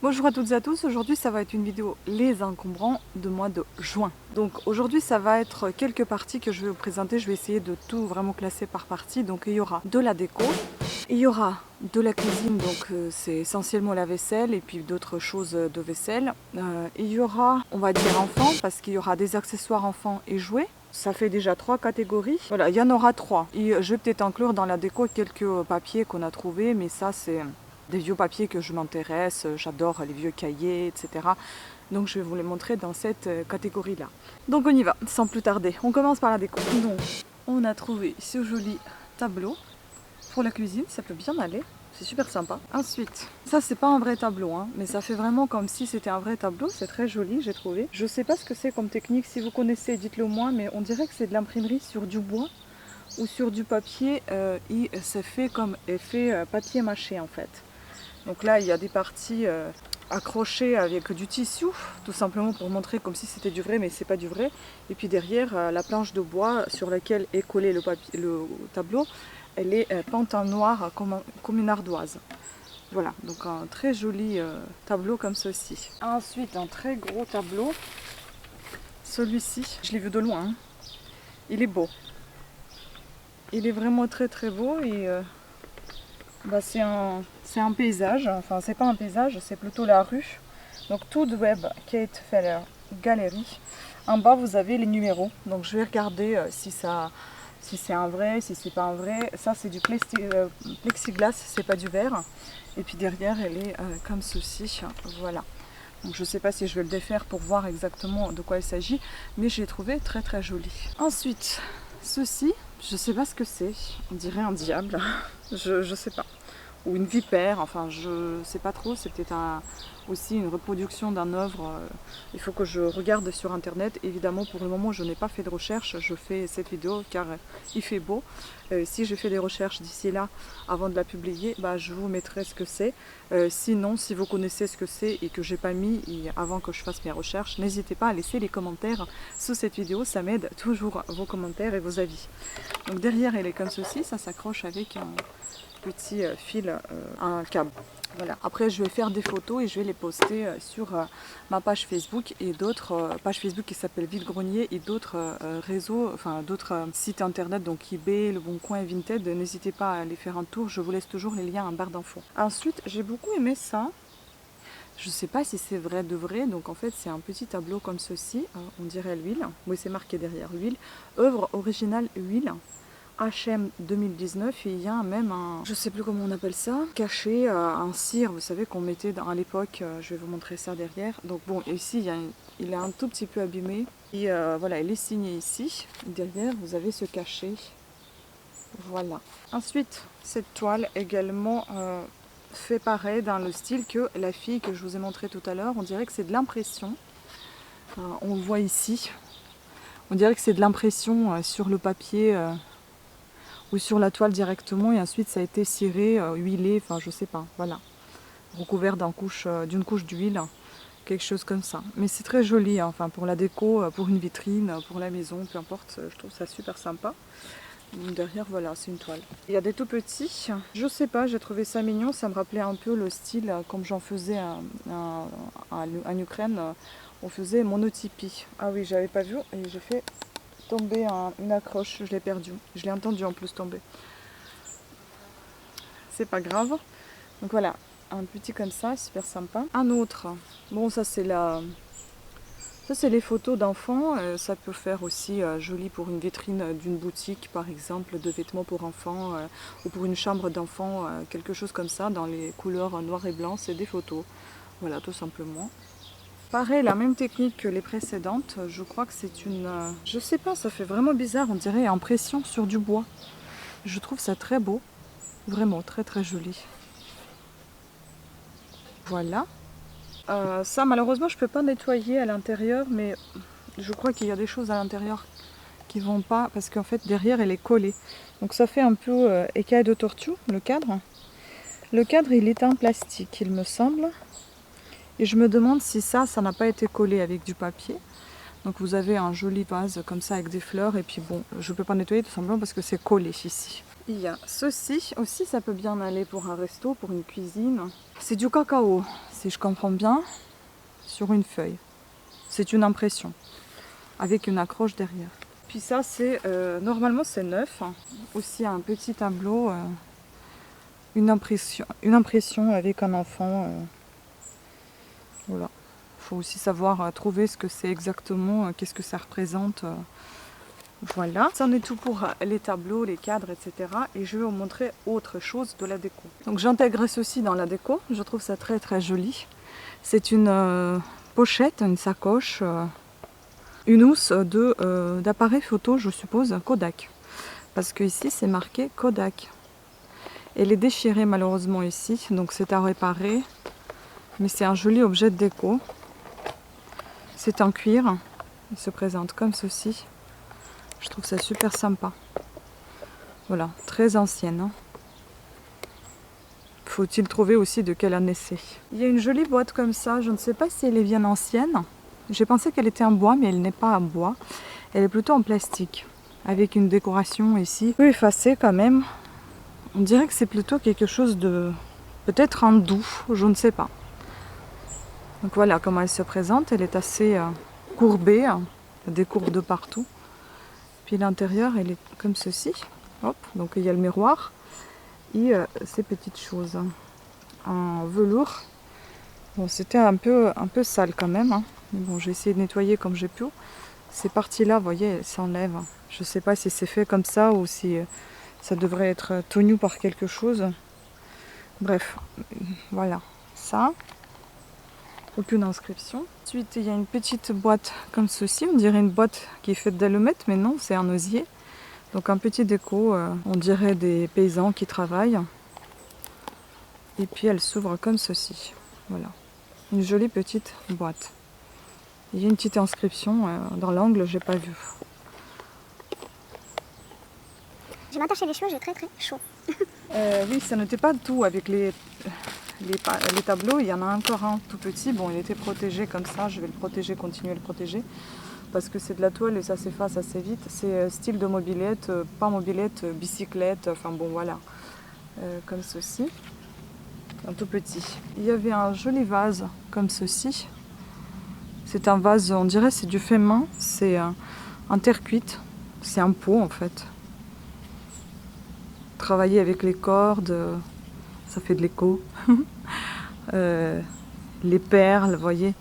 Bonjour à toutes et à tous, aujourd'hui ça va être une vidéo les encombrants de mois de juin. Donc aujourd'hui ça va être quelques parties que je vais vous présenter, je vais essayer de tout vraiment classer par partie. Donc il y aura de la déco, il y aura de la cuisine, donc c'est essentiellement la vaisselle et puis d'autres choses de vaisselle. Il y aura, on va dire enfants, parce qu'il y aura des accessoires enfants et jouets. Ça fait déjà 3 catégories. Voilà, il y en aura 3. Et je vais peut-être inclure dans la déco quelques papiers qu'on a trouvés, mais ça c'est des vieux papiers que je m'intéresse, j'adore les vieux cahiers, etc. Donc je vais vous les montrer dans cette catégorie-là. Donc on y va, sans plus tarder. On commence par la déco. Donc on a trouvé ce joli tableau pour la cuisine, ça peut bien aller. C'est super sympa. Ensuite, ça c'est pas un vrai tableau, hein, mais ça fait vraiment comme si c'était un vrai tableau. C'est très joli, j'ai trouvé. Je sais pas ce que c'est comme technique, si vous connaissez, dites-le moi, mais on dirait que c'est de l'imprimerie sur du bois ou sur du papier. Et c'est fait comme effet papier mâché en fait. Donc là, il y a des parties accrochées avec du tissu, tout simplement pour montrer comme si c'était du vrai, mais c'est pas du vrai. Et puis derrière, la planche de bois sur laquelle est collé le tableau, elle est peinte en noir comme une ardoise. Voilà, donc un très joli tableau comme ceci. Ensuite, un très gros tableau. Celui-ci, je l'ai vu de loin. Hein. Il est beau. Il est vraiment très très beau et c'est un paysage, enfin c'est pas un paysage, c'est plutôt la rue. Donc tout de Web Kate Feller Galerie. En bas vous avez les numéros, donc je vais regarder si c'est un vrai, si c'est pas un vrai. Ça c'est du plexiglas, c'est pas du verre. Et puis derrière elle est comme ceci, voilà. Donc je ne sais pas si je vais le défaire pour voir exactement de quoi il s'agit, mais je l'ai trouvé très très joli. Ensuite, ceci, je ne sais pas ce que c'est, on dirait un diable, je sais pas. Ou une vipère, enfin je sais pas trop, c'est peut-être aussi une reproduction d'un œuvre. Il faut que je regarde sur internet. Évidemment pour le moment je n'ai pas fait de recherche, je fais cette vidéo car il fait beau. Si je fais des recherches d'ici là avant de la publier, je vous mettrai ce que c'est. Sinon si vous connaissez ce que c'est et que j'ai pas mis avant que je fasse mes recherches, n'hésitez pas à laisser les commentaires sous cette vidéo, ça m'aide toujours vos commentaires et vos avis. Donc derrière elle est comme ceci, ça s'accroche avec un petit fil, un câble. Voilà. Après je vais faire des photos et je vais les poster sur ma page Facebook et d'autres pages Facebook qui s'appellent Vide-Grenier et d'autres réseaux, enfin d'autres sites internet, donc eBay, Le Bon Coin et Vinted. N'hésitez pas à aller faire un tour, je vous laisse toujours les liens en barre d'infos. Ensuite j'ai beaucoup aimé ça. Je sais pas si c'est vrai de vrai, donc en fait c'est un petit tableau comme ceci, on dirait l'huile, oui c'est marqué derrière l'huile, œuvre originale huile. HM 2019 et il y a même un, je sais plus comment on appelle ça, caché, un cire, vous savez qu'on mettait à l'époque, je vais vous montrer ça derrière. Donc bon, ici il est un tout petit peu abîmé et voilà, il est signé ici. Derrière vous avez ce cachet, voilà. Ensuite cette toile également fait pareil dans le style que la fille que je vous ai montré tout à l'heure. On dirait que c'est de l'impression, on le voit ici, on dirait que c'est de l'impression sur le papier ou sur la toile directement et ensuite ça a été ciré, huilé, enfin je sais pas, voilà, recouvert d'une couche d'huile, quelque chose comme ça. Mais c'est très joli, hein, enfin pour la déco, pour une vitrine, pour la maison, peu importe, je trouve ça super sympa. Donc derrière voilà, c'est une toile. Il y a des tout petits, je sais pas, j'ai trouvé ça mignon, ça me rappelait un peu le style comme j'en faisais en Ukraine, on faisait monotypie. Ah oui, j'avais pas vu et j'ai fait tomber une accroche, je l'ai perdu. Je l'ai entendu en plus tomber. C'est pas grave. Donc voilà, un petit comme ça, super sympa. Un autre, bon ça c'est les photos d'enfants. Ça peut faire aussi joli pour une vitrine d'une boutique par exemple, de vêtements pour enfants ou pour une chambre d'enfants, quelque chose comme ça, dans les couleurs noir et blanc, c'est des photos. Voilà, tout simplement. Pareil, la même technique que les précédentes, je crois que c'est une... je sais pas, ça fait vraiment bizarre, on dirait impression sur du bois. Je trouve ça très beau, vraiment très très joli. Voilà. Ça malheureusement je peux pas nettoyer à l'intérieur, mais je crois qu'il y a des choses à l'intérieur qui vont pas, parce qu'en fait derrière elle est collée. Donc ça fait un peu écaille de tortue, le cadre. Le cadre il est en plastique il me semble. Et je me demande si ça n'a pas été collé avec du papier. Donc vous avez un joli vase comme ça avec des fleurs. Et puis bon, je ne peux pas nettoyer tout simplement parce que c'est collé ici. Il y a ceci aussi, ça peut bien aller pour un resto, pour une cuisine. C'est du cacao. si je comprends bien, sur une feuille. C'est une impression, avec une accroche derrière. Puis ça, c'est normalement c'est neuf. Aussi un petit tableau, une impression avec un enfant. Voilà. Il faut aussi savoir trouver ce que c'est exactement, qu'est-ce que ça représente. Voilà, ça en est tout pour les tableaux, les cadres, etc. Et je vais vous montrer autre chose de la déco. Donc j'intègre ceci dans la déco, je trouve ça très très joli. C'est une pochette, une sacoche, une housse d'appareil photo, je suppose, Kodak. Parce que ici c'est marqué Kodak. Elle est déchirée malheureusement ici, donc c'est à réparer. Mais c'est un joli objet de déco. C'est en cuir, il se présente comme ceci. Je trouve ça super sympa. Voilà, très ancienne. Hein. Faut-il trouver aussi de quelle année c'est. Il y a une jolie boîte comme ça, je ne sais pas si elle est bien ancienne. J'ai pensé qu'elle était en bois, mais elle n'est pas en bois. Elle est plutôt en plastique, avec une décoration ici, peu effacée quand même. On dirait que c'est plutôt quelque chose de... peut-être en doux, je ne sais pas. Donc voilà comment elle se présente, elle est assez courbée, hein. Il y a des courbes de partout. Puis l'intérieur, elle est comme ceci. Hop, donc il y a le miroir et ces petites choses en velours. Bon, c'était un peu sale quand même. Hein. Mais bon, j'ai essayé de nettoyer comme j'ai pu. Ces parties-là, vous voyez, elles s'enlèvent. Je ne sais pas si c'est fait comme ça ou si ça devrait être tenu par quelque chose. Bref, voilà, ça. Aucune inscription. Ensuite, il y a une petite boîte comme ceci. On dirait une boîte qui est faite d'allumettes, mais non, c'est un osier. Donc un petit déco, on dirait des paysans qui travaillent. Et puis elle s'ouvre comme ceci. Voilà. Une jolie petite boîte. Il y a une petite inscription dans l'angle, j'ai pas vu. Je m'attache les cheveux, j'ai très chaud. Oui, ça n'était pas tout avec les tableaux. Il y en a encore un tout petit. Bon, il était protégé comme ça. Je vais le protéger, continuer à le protéger. Parce que c'est de la toile et ça s'efface assez vite. C'est style de mobilette, pas mobilette, bicyclette. Enfin bon, voilà. Comme ceci. Un tout petit. Il y avait un joli vase comme ceci. C'est un vase, on dirait c'est du fait main. C'est en terre cuite. C'est un pot en fait. Travailler avec les cordes, ça fait de l'écho. Les perles, vous voyez.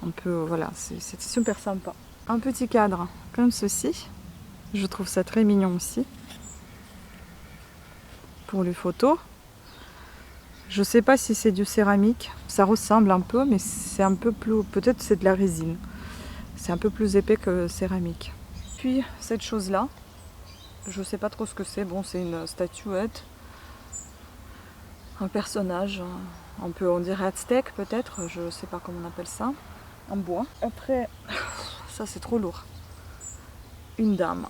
Un peu, voilà, c'est super sympa. Un petit cadre comme ceci. Je trouve ça très mignon aussi. Pour les photos. Je sais pas si c'est du céramique. Ça ressemble un peu, mais c'est un peu plus... Peut-être c'est de la résine. C'est un peu plus épais que céramique. Puis cette chose-là. Je sais pas trop ce que c'est. Bon, c'est une statuette. Un personnage. Un peu, on dirait aztèque peut-être. Je sais pas comment on appelle ça. En bois. Après, ça c'est trop lourd. Une dame.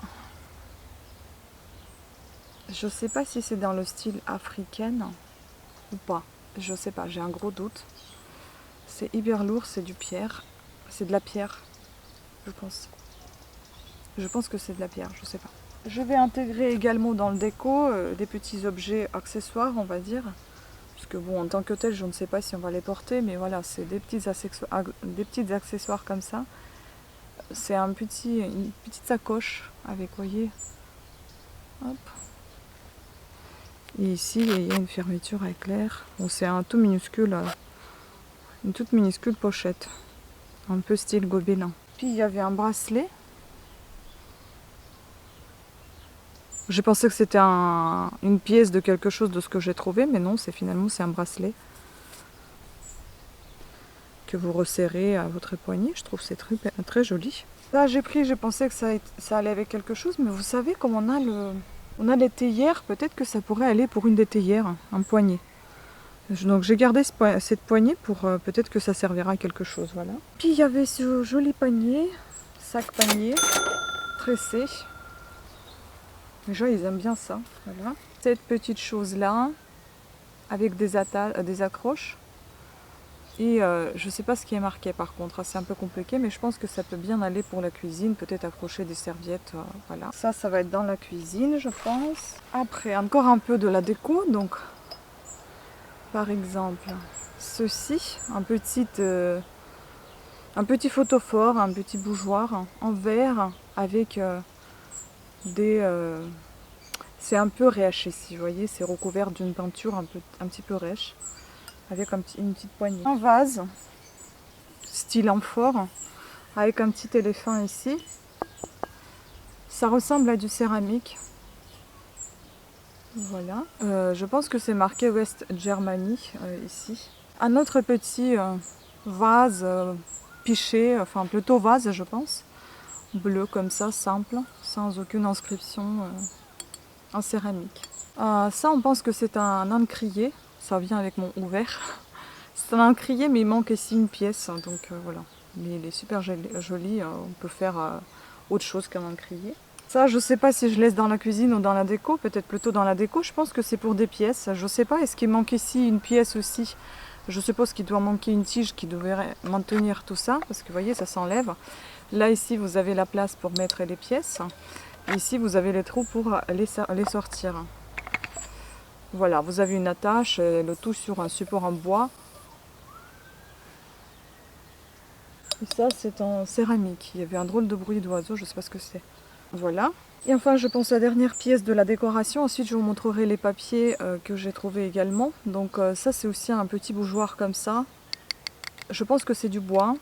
Je sais pas si c'est dans le style africaine ou pas. Je sais pas, j'ai un gros doute. C'est hyper lourd, c'est du pierre. C'est de la pierre, je pense. Je pense que c'est de la pierre, je sais pas. Je vais intégrer également dans le déco des petits objets accessoires, on va dire. Parce que bon, en tant que tel, je ne sais pas si on va les porter, mais voilà, c'est des petits accessoires comme ça. C'est une petite sacoche avec, voyez, hop. Et ici, il y a une fermeture à éclair. Bon, c'est un tout minuscule, une toute minuscule pochette, un peu style gobelin. Puis il y avait un bracelet. J'ai pensé que c'était une pièce de quelque chose de ce que j'ai trouvé, mais non, finalement c'est un bracelet que vous resserrez à votre poignet. Je trouve que c'est très, très joli. Là j'ai pensé que ça allait avec quelque chose, mais vous savez comme on a les théières, peut-être que ça pourrait aller pour une des théières, un poignet. Donc j'ai gardé cette poignée pour peut-être que ça servira à quelque chose, voilà. Puis il y avait ce joli panier, sac panier, tressé. Les gens ils aiment bien ça, voilà. Cette petite chose là, avec des accroches. Et je sais pas ce qui est marqué par contre, c'est un peu compliqué, mais je pense que ça peut bien aller pour la cuisine, peut-être accrocher des serviettes, voilà. Ça va être dans la cuisine, je pense. Après, encore un peu de la déco, donc Par exemple, ceci, un petit photophore, un petit bougeoir en verre avec des... c'est un peu rêche ici, vous voyez, c'est recouvert d'une peinture un petit peu rêche, avec une petite poignée. Un vase, style amphore, avec un petit éléphant ici. Ça ressemble à du céramique. Voilà. Je pense que c'est marqué West Germany ici. Un autre petit vase piché, enfin plutôt vase je pense. Bleu comme ça, simple, sans aucune inscription en céramique. Ça on pense que c'est un encrier. Ça vient avec mon ouvert. C'est un encrier mais il manque ici une pièce. Donc voilà. Mais il est super joli. On peut faire autre chose qu'un encrier. Ça, je sais pas si je laisse dans la cuisine ou dans la déco, peut-être plutôt dans la déco. Je pense que c'est pour des pièces. Je sais pas, est-ce qu'il manque ici une pièce aussi? Je suppose qu'il doit manquer une tige qui devrait maintenir tout ça, parce que vous voyez, ça s'enlève. Là, ici, vous avez la place pour mettre les pièces. Et ici, vous avez les trous pour les sortir. Voilà, vous avez une attache, le tout sur un support en bois. Et ça, c'est en céramique. Il y avait un drôle de bruit d'oiseau, je sais pas ce que c'est. Voilà. Et enfin, je pense à la dernière pièce de la décoration. Ensuite, je vous montrerai les papiers que j'ai trouvés également. Donc ça, c'est aussi un petit bougeoir comme ça. Je pense que c'est du bois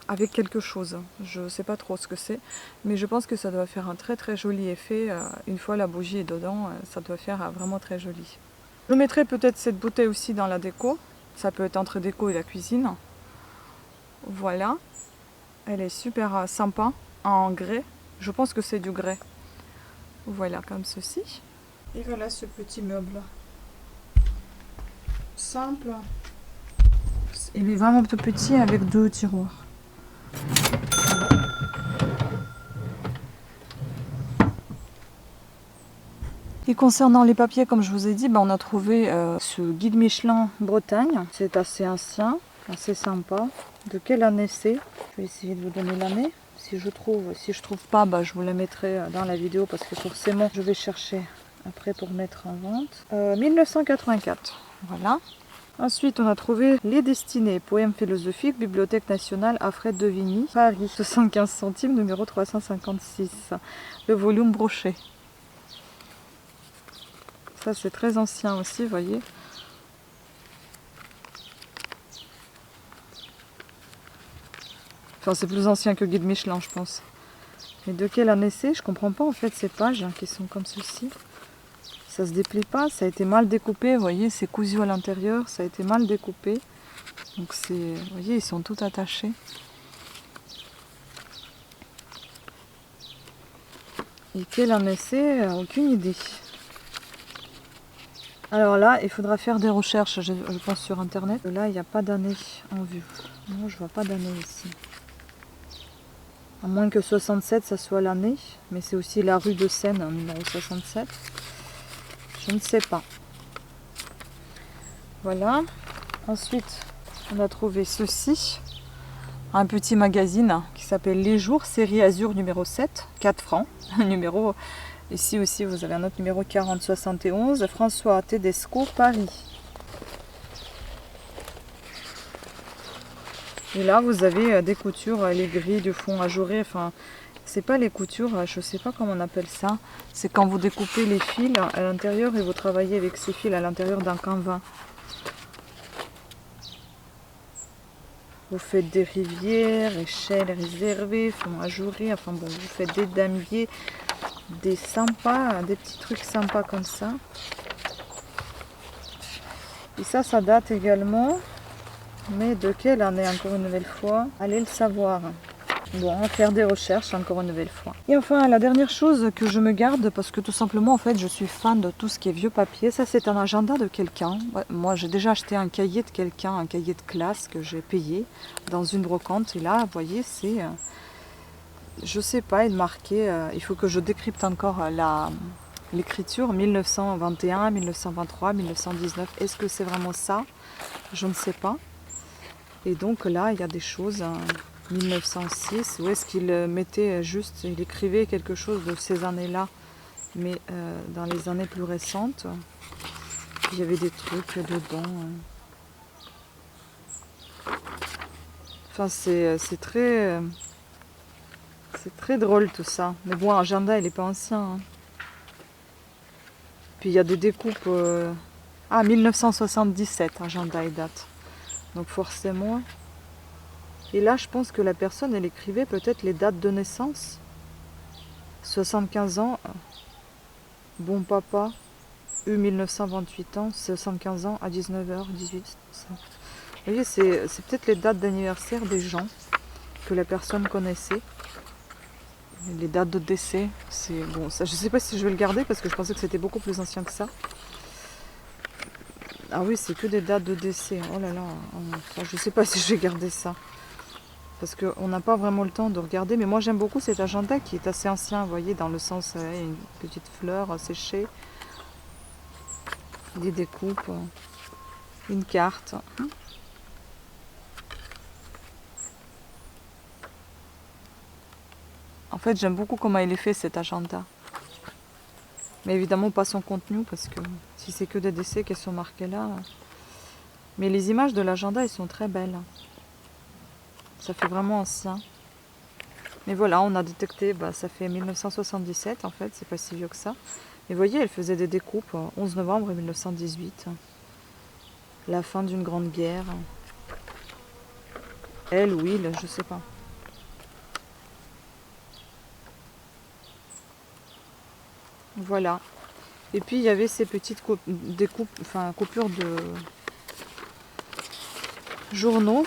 avec quelque chose. Je ne sais pas trop ce que c'est. Mais je pense que ça doit faire un très très joli effet. Une fois la bougie est dedans, ça doit faire vraiment très joli. Je mettrai peut-être cette bouteille aussi dans la déco. Ça peut être entre déco et la cuisine. Voilà. Elle est super sympa en grès. Je pense que c'est du grès. Voilà, comme ceci. Et voilà ce petit meuble. Simple. Il est vraiment tout petit avec 2 tiroirs. Et concernant les papiers, comme je vous ai dit, on a trouvé ce guide Michelin Bretagne. C'est assez ancien, assez sympa. De quelle année c'est? Je vais essayer de vous donner l'année. Si je trouve pas, je vous la mettrai dans la vidéo parce que forcément je vais chercher après pour mettre en vente. 1984, voilà. Ensuite on a trouvé Les Destinées, poème philosophique, Bibliothèque nationale Alfred de Vigny, Paris, 75 centimes, numéro 356, le volume broché. Ça c'est très ancien aussi, vous voyez. Enfin, c'est plus ancien que Guide Michelin, je pense. Mais de quelle année c'est? Je comprends pas en fait ces pages qui sont comme ceci. Ça se déplie pas, ça a été mal découpé. Vous voyez, c'est cousu à l'intérieur, ça a été mal découpé. Donc c'est, vous voyez, ils sont tout attachés. Et quelle année c'est? Aucune idée. Alors là, il faudra faire des recherches, je pense, sur internet. Là, il n'y a pas d'année en vue. Non, je vois pas d'année ici. À moins que 67, ça soit l'année. Mais c'est aussi la rue de Seine, numéro 67. Je ne sais pas. Voilà. Ensuite, on a trouvé ceci. Un petit magazine qui s'appelle Les Jours, série Azur numéro 7. 4 francs. Numéro... Ici aussi, vous avez un autre numéro 4071. François Tedesco, Paris. Et là, vous avez des coutures, les grilles du fond ajouré. Enfin, c'est pas les coutures, je sais pas comment on appelle ça. C'est quand vous découpez les fils à l'intérieur et vous travaillez avec ces fils à l'intérieur d'un canevas. Vous faites des rivières, échelles réservées, fond ajouré. Enfin bon, vous faites des damiers, des sympas, des petits trucs sympas comme ça. Et ça date également. Mais de quelle année, encore une nouvelle fois? Allez le savoir. Bon, on va faire des recherches encore une nouvelle fois. Et enfin, la dernière chose que je me garde, parce que tout simplement, en fait, je suis fan de tout ce qui est vieux papier. Ça, c'est un agenda de quelqu'un. Ouais, moi, j'ai déjà acheté un cahier de quelqu'un, un cahier de classe que j'ai payé dans une brocante. Et là, vous voyez, c'est... je sais pas, il marquait... il faut que je décrypte encore l'écriture. 1921, 1923, 1919. Est-ce que c'est vraiment ça? Je ne sais pas. Et donc là, il y a des choses, 1906, où est-ce qu'il mettait juste, il écrivait quelque chose de ces années-là, mais dans les années plus récentes. Puis il y avait des trucs dedans. Enfin, c'est très drôle tout ça. Mais bon, l'agenda, il n'est pas ancien. Hein. Puis il y a des découpes... Ah, 1977, agenda et date. Donc forcément... Et là, je pense que la personne, elle écrivait peut-être les dates de naissance. 75 ans, bon papa, eu 1928 ans, 75 ans à 19h18. Vous voyez, c'est peut-être les dates d'anniversaire des gens que la personne connaissait. Les dates de décès, c'est bon, ça, je sais pas si je vais le garder parce que je pensais que c'était beaucoup plus ancien que ça. Ah oui, c'est que des dates de décès. Oh là là, je sais pas si je vais garder ça. Parce qu'on n'a pas vraiment le temps de regarder. Mais moi, j'aime beaucoup cet agenda qui est assez ancien, vous voyez, dans le sens, une petite fleur séchée, des découpes, une carte. En fait, j'aime beaucoup comment il est fait, cet agenda. Mais évidemment, pas son contenu, parce que si c'est que des décès qui sont marqués là... Mais les images de l'agenda, elles sont très belles. Ça fait vraiment ancien. Mais voilà, on a détecté, ça fait 1977 en fait, c'est pas si vieux que ça. Et vous voyez, elle faisait des découpes, 11 novembre 1918. La fin d'une grande guerre. Elle, Will, je sais pas. Voilà. Et puis il y avait ces petites découpes, enfin coupures de journaux.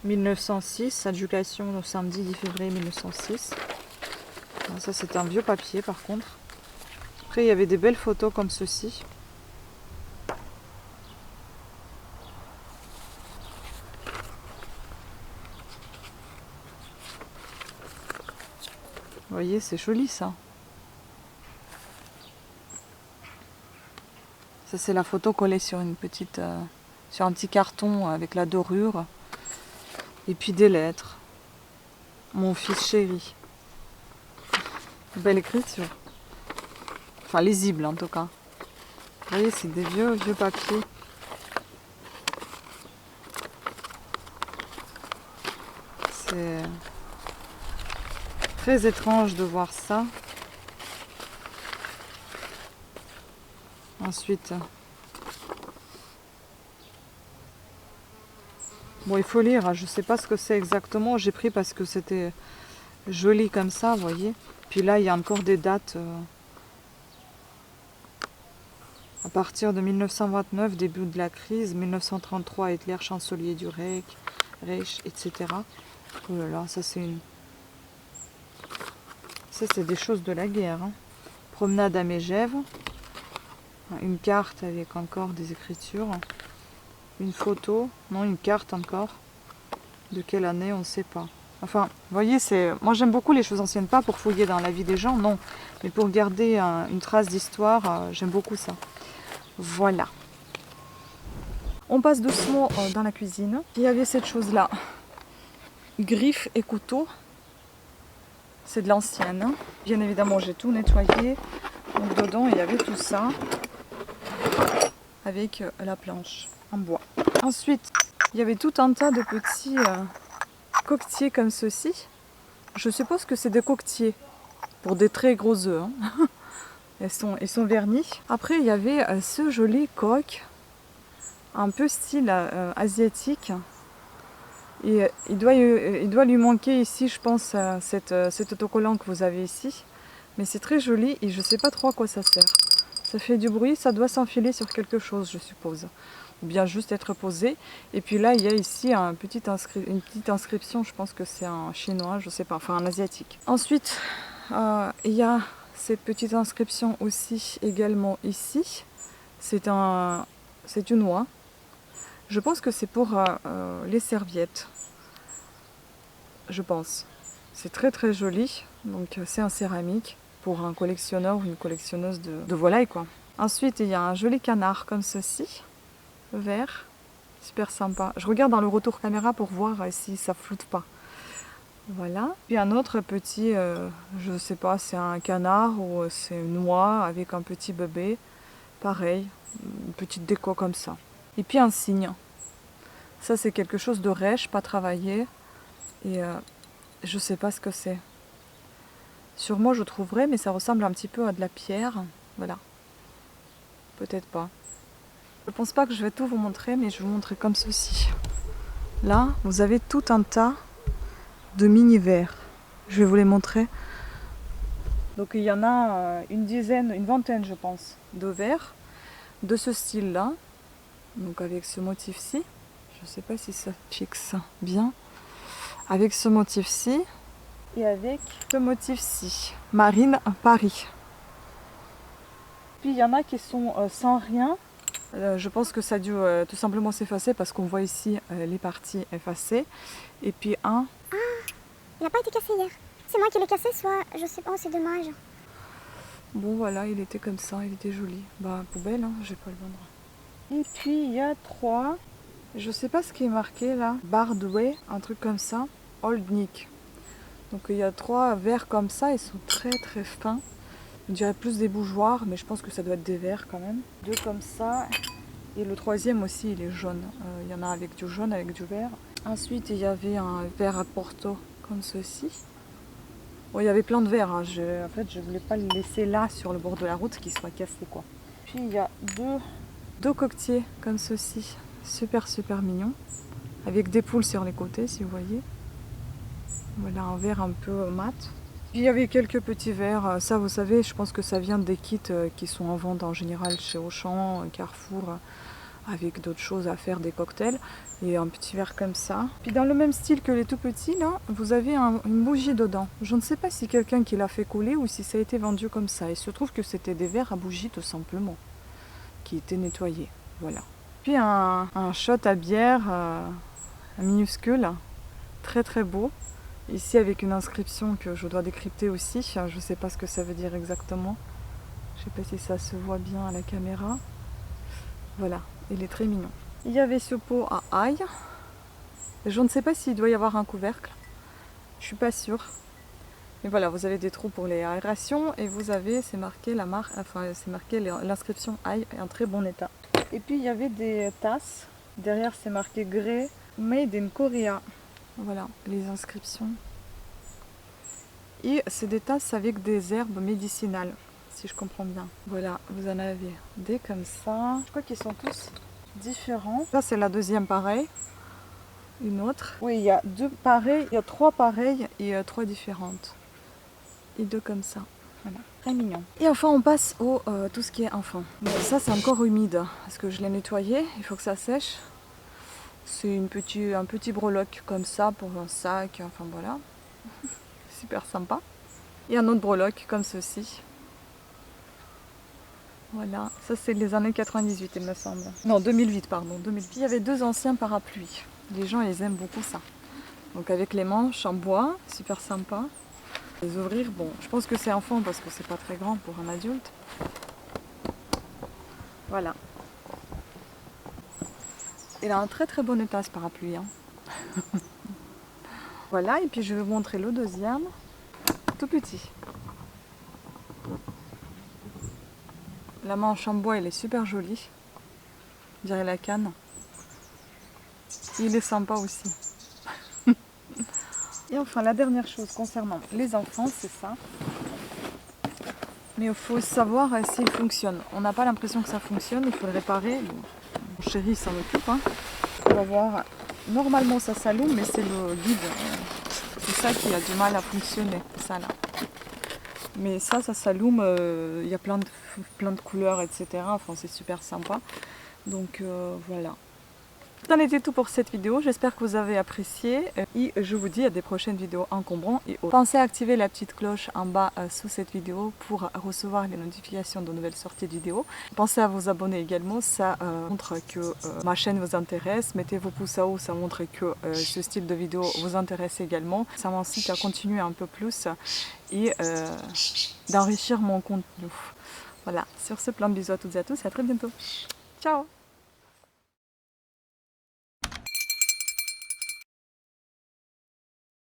1906, éducation au samedi 10 février 1906. Alors ça c'était un vieux papier par contre. Après il y avait des belles photos comme ceci. Vous voyez, c'est joli ça. Ça c'est la photo collée sur une petite, sur un petit carton avec la dorure. Et puis des lettres. Mon fils chéri. Belle écriture. Enfin lisible en tout cas. Vous voyez, c'est des vieux papiers. C'est très étrange de voir ça. Ensuite, bon, il faut lire, je sais pas ce que c'est exactement. J'ai pris parce que c'était joli comme ça, vous voyez. Puis là, il y a encore des dates à partir de 1929, début de la crise, 1933, Hitler, chancelier du Reich, etc. Oh là là, ça c'est une... Ça c'est des choses de la guerre. Hein. Promenade à Megève. Une carte avec encore des écritures. Une photo. Non, une carte encore. De quelle année, on ne sait pas. Enfin, vous voyez, moi j'aime beaucoup les choses anciennes. Pas pour fouiller dans la vie des gens, non. Mais pour garder une trace d'histoire, j'aime beaucoup ça. Voilà. On passe doucement dans la cuisine. Il y avait cette chose-là. Griffes et couteaux. C'est de l'ancienne. Hein. Bien évidemment, j'ai tout nettoyé. Donc dedans, il y avait tout ça. Avec la planche en bois. Ensuite, il y avait tout un tas de petits coquetiers comme ceci. Je suppose que c'est des coquetiers. Pour des très gros œufs. Hein. Ils sont vernis. Après, il y avait ce joli coq. Un peu style asiatique. Et il doit lui manquer ici, je pense, cet autocollant que vous avez ici. Mais c'est très joli et je ne sais pas trop à quoi ça sert. Ça fait du bruit, ça doit s'enfiler sur quelque chose, je suppose. Ou bien juste être posé. Et puis là, il y a ici une petite inscription, je pense que c'est un chinois, je ne sais pas, enfin un asiatique. Ensuite, il y a cette petite inscription aussi également ici. C'est une oie. Je pense que c'est pour les serviettes. Je pense. C'est très très joli. Donc c'est en céramique pour un collectionneur ou une collectionneuse de volailles quoi. Ensuite il y a un joli canard comme ceci. Vert. Super sympa. Je regarde dans le retour caméra pour voir si ça floute pas. Voilà. Puis un autre petit, je sais pas, c'est un canard ou c'est une oie avec un petit bébé. Pareil, une petite déco comme ça. Et puis un cygne. Ça c'est quelque chose de rêche, pas travaillé. Et je sais pas ce que c'est. Sur moi je trouverais, mais ça ressemble un petit peu à de la pierre. Voilà. Peut-être pas. Je pense pas que je vais tout vous montrer, mais je vais vous montrer comme ceci. Là, vous avez tout un tas de mini verres. Je vais vous les montrer. Donc il y en a une dizaine, une vingtaine je pense, de verres de ce style-là. Donc avec ce motif-ci. Je ne sais pas si ça fixe bien. Avec ce motif-ci. Et avec ce motif-ci. Marine Paris. Puis il y en a qui sont sans rien. Je pense que ça a dû tout simplement s'effacer parce qu'on voit ici les parties effacées. Et puis un... Il n'a pas été cassé hier. C'est moi qui l'ai cassé, soit je sais pas, c'est dommage. Bon voilà, il était comme ça, il était joli. Bah poubelle, hein, je vais pas le vendre. Et puis il y a 3, je sais pas ce qui est marqué là, Bardway, un truc comme ça, Old Nick. Donc il y a 3 verres comme ça, ils sont très très fins. On dirait plus des bougeoirs, mais je pense que ça doit être des verres quand même. 2 comme ça, et le 3e aussi il est jaune. Il y en a avec du jaune, avec du vert. Ensuite il y avait un verre à Porto comme ceci. Bon, il y avait plein de verres, hein. En fait je voulais pas le laisser là sur le bord de la route qu'il soit cassé quoi. Puis il y a deux coquetiers comme ceci, super super mignon, avec des poules sur les côtés si vous voyez. Voilà un verre un peu mat. Puis il y avait quelques petits verres, ça vous savez, je pense que ça vient des kits qui sont en vente en général chez Auchan, Carrefour, avec d'autres choses à faire, des cocktails. Et un petit verre comme ça. Puis dans le même style que les tout petits, là, vous avez une bougie dedans. Je ne sais pas si quelqu'un qui l'a fait couler ou si ça a été vendu comme ça. Il se trouve que c'était des verres à bougie tout simplement, qui étaient nettoyés. Voilà. Puis un shot à bière, un minuscule, très très beau. Ici avec une inscription que je dois décrypter aussi. Je ne sais pas ce que ça veut dire exactement. Je ne sais pas si ça se voit bien à la caméra. Voilà, il est très mignon. Il y avait ce pot à ail. Je ne sais pas s'il doit y avoir un couvercle. Je suis pas sûre. Mais voilà, vous avez des trous pour les aérations et vous avez, c'est marqué la marque, enfin c'est marqué l'inscription ail est en très bon état. Et puis il y avait des tasses. Derrière c'est marqué Grey Made in Korea. Voilà les inscriptions. Et c'est des tasses avec des herbes médicinales, si je comprends bien. Voilà, vous en avez des comme ça. Je crois qu'ils sont tous différents. Ça c'est la deuxième pareille. Une autre. Oui, il y a 2 pareilles, il y a 3 pareilles et 3 différentes. Et 2 comme ça. Voilà, très mignon. Et enfin on passe au tout ce qui est enfant. Bon, ça c'est encore humide parce que je l'ai nettoyé, il faut que ça sèche. C'est un petit breloque comme ça pour un sac, enfin voilà. Super sympa. Et un autre breloque comme ceci. Voilà, ça c'est les années 98 il me semble. Non, 2008 pardon, 2008. Il y avait 2 anciens parapluies. Les gens ils aiment beaucoup ça. Donc avec les manches en bois, super sympa. Les ouvrir, bon, je pense que c'est enfant parce que c'est pas très grand pour un adulte. Voilà. Il a un très très bon état ce parapluie. Hein. Voilà, et puis je vais vous montrer le deuxième. Tout petit. La manche en bois, elle est super jolie. Je dirais la canne. Il est sympa aussi. Et enfin, la dernière chose concernant les enfants, c'est ça. Mais il faut savoir s'il fonctionne. On n'a pas l'impression que ça fonctionne, il faut le réparer. Mon chéri s'en occupe. Hein. On va voir. Normalement, ça s'allume, mais c'est le guide. C'est ça qui a du mal à fonctionner. Ça là. Mais ça s'allume. Il y a plein de couleurs, etc. Enfin, c'est super sympa. Donc voilà. C'en était tout pour cette vidéo, j'espère que vous avez apprécié et je vous dis à des prochaines vidéos encombrantes et autres. Pensez à activer la petite cloche en bas sous cette vidéo pour recevoir les notifications de nouvelles sorties de vidéos. Pensez à vous abonner également, ça montre que ma chaîne vous intéresse. Mettez vos pouces en haut, ça montre que ce style de vidéo vous intéresse également. Ça m'incite à continuer un peu plus et d'enrichir mon contenu. Voilà, sur ce, plein de bisous à toutes et à tous et à très bientôt. Ciao!